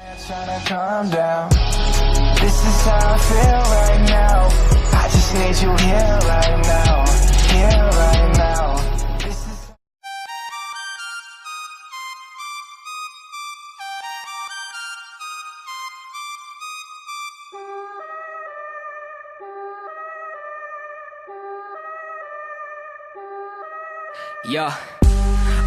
Trying to calm down. This is how I feel right now. I just need you here right now. Here right now. This is... Yeah,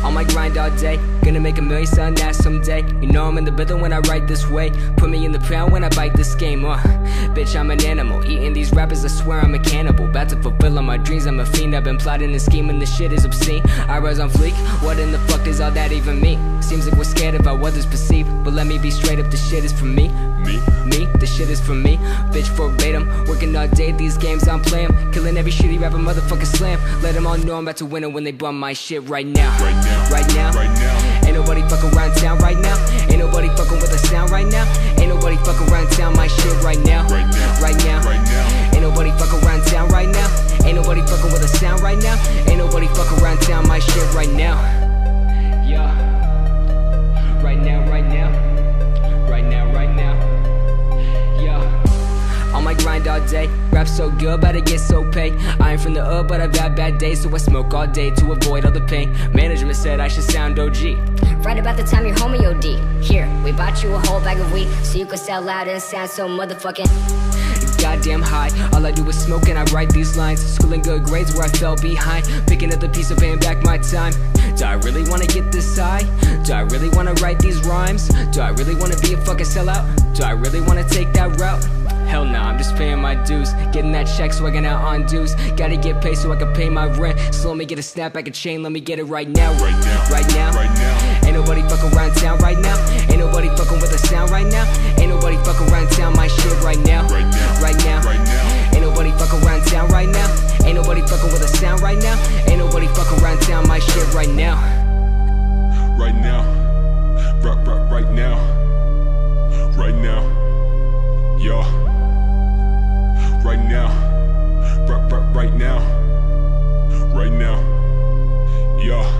on my grind all day, gonna make $1 million selling that someday. You know I'm in the building when I write this way. Put me in the pound when I bite this game, bitch, I'm an animal. Eating these rappers, I swear I'm a cannibal. About to fulfill all my dreams, I'm a fiend. I've been plotting and scheming, this shit is obscene. I rise on fleek, what in the fuck does all that even mean? Seems like we're scared about what others perceive, but let me be straight up, this shit is for me. Me, this shit is for me. Bitch, verbatim, working all day, these games I'm playing. Killing every shitty rapper, motherfucker slam. Let them all know I'm about to win it when they bum my shit right now. Right now. Ain't nobody fucking around town right now. Ain't nobody fucking with a sound right now. Ain't nobody fucking around town my shit right now. Right now. Ain't nobody fucking around town right now. Ain't nobody fucking with a sound right now. Ain't nobody fucking around town my shit right now. Yeah. Right now. On my grind all day, rap so good, but I get so paid. I ain't from the hood, but I've had bad days, so I smoke all day to avoid all the pain. Management said I should sound OG. Right about the time your homie OD. Here, we bought you a whole bag of weed, so you could sell loud and sound so motherfucking goddamn high. All I do is smoke and I write these lines. Schooling good grades where I fell behind. Picking up the piece of paying back my time. Do I really wanna get this high? Do I really wanna write these rhymes? Do I really wanna be a fucking sellout? Do I really wanna take that route? Hell nah, I'm just paying my dues. Getting that check swagging out on dues. Gotta get paid so I can pay my rent. So let me get a snapback, a chain, let me get it right now. Right now. Ain't nobody fucking around town right now. Ain't nobody fucking with a sound right now. Ain't nobody fucking around town my shit right now. Right now. Ain't nobody fucking around town right now. Ain't nobody fucking with a sound right now. Ain't nobody fucking around town my shit right now. Right now. Right now. Right now. Yeah. Right now. Right now. Right now. Yeah.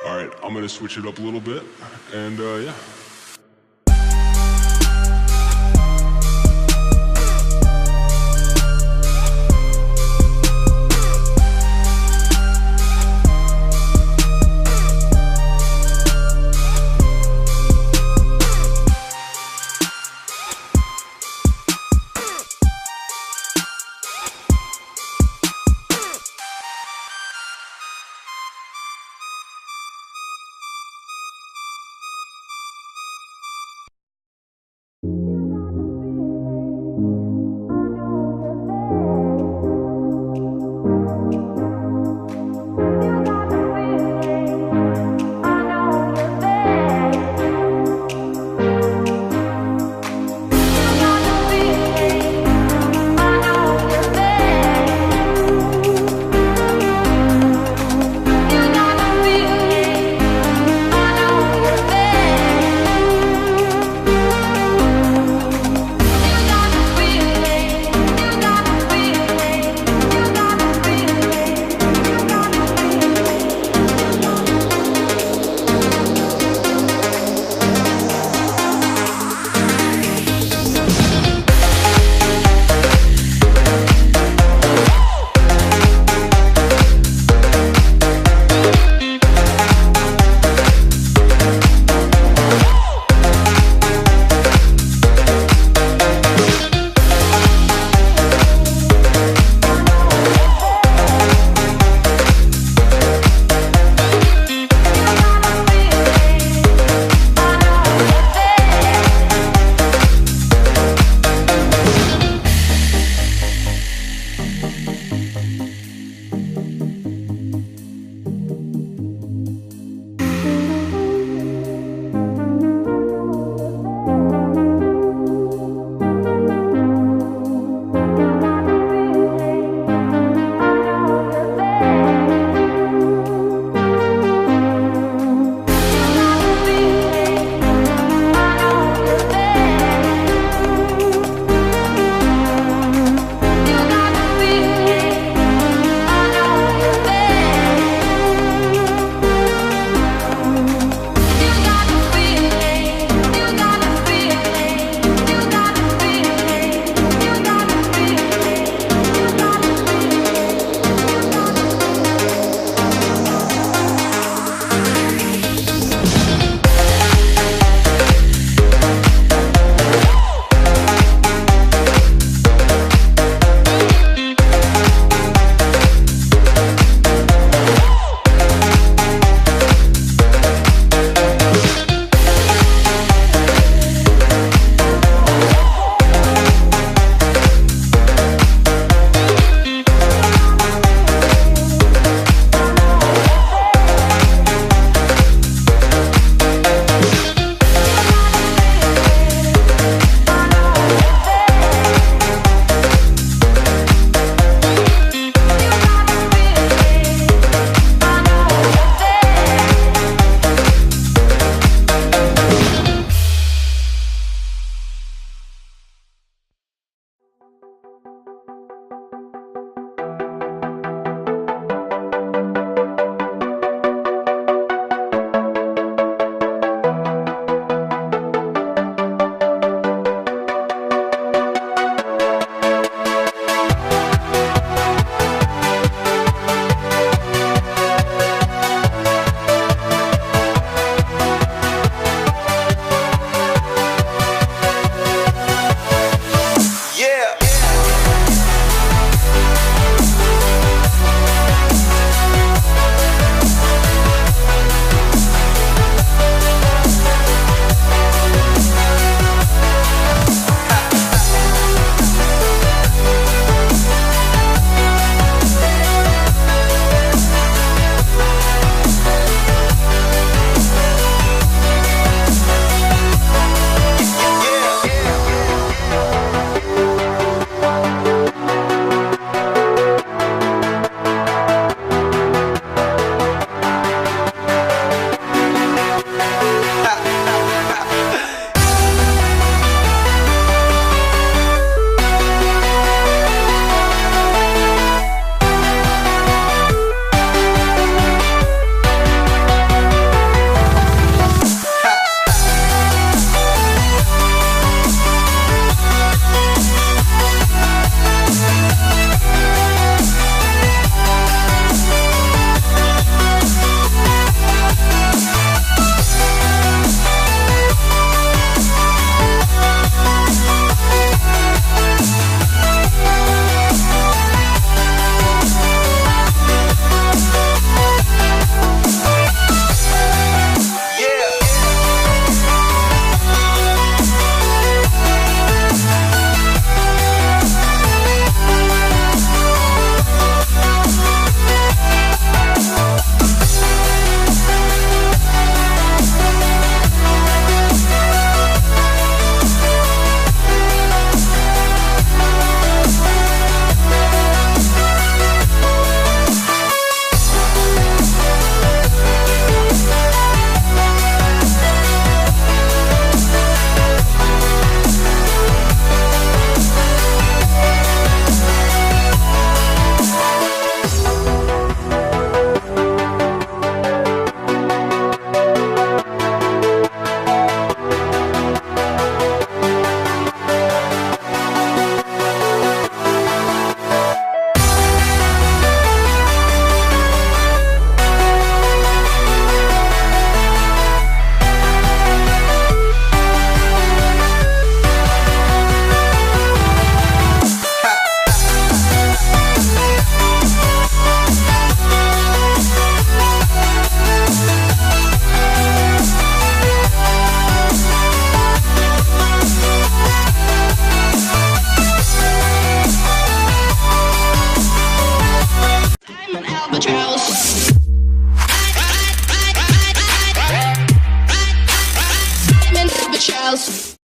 Alright, I'm gonna switch it up a little bit, and yeah.